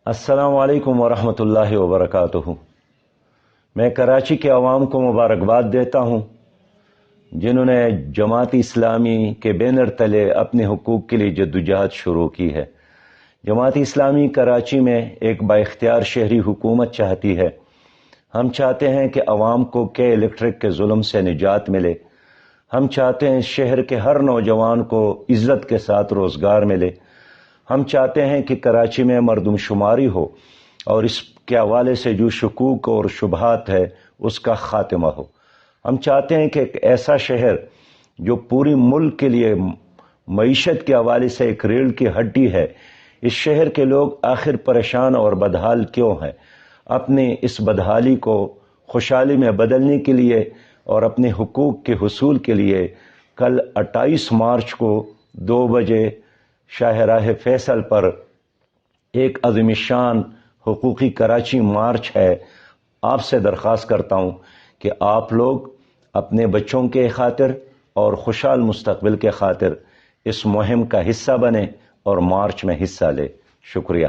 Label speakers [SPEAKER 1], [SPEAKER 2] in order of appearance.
[SPEAKER 1] السلام علیکم ورحمۃ اللہ وبرکاتہ۔ میں کراچی کے عوام کو مبارکباد دیتا ہوں جنہوں نے جماعت اسلامی کے بینر تلے اپنے حقوق کے لیے جدوجہد شروع کی ہے۔ جماعت اسلامی کراچی میں ایک بااختیار شہری حکومت چاہتی ہے۔ ہم چاہتے ہیں کہ عوام کو کےالیکٹرک کے ظلم سے نجات ملے۔ ہم چاہتے ہیں شہر کے ہر نوجوان کو عزت کے ساتھ روزگار ملے۔ ہم چاہتے ہیں کہ کراچی میں مردم شماری ہو اور اس کے حوالے سے جو شکوک اور شبہات ہے اس کا خاتمہ ہو۔ ہم چاہتے ہیں کہ ایک ایسا شہر جو پوری ملک کے لیے معیشت کے حوالے سے ایک ریڑھ کی ہڈی ہے، اس شہر کے لوگ آخر پریشان اور بدحال کیوں ہیں؟ اپنی اس بدحالی کو خوشحالی میں بدلنے کے لیے اور اپنے حقوق کے حصول کے لیے کل 28 مارچ کو 2 بجے شاہراہ فیصل پر ایک عظیم شان حقوقی کراچی مارچ ہے۔ آپ سے درخواست کرتا ہوں کہ آپ لوگ اپنے بچوں کے خاطر اور خوشحال مستقبل کے خاطر اس مہم کا حصہ بنیں اور مارچ میں حصہ لیں۔ شکریہ۔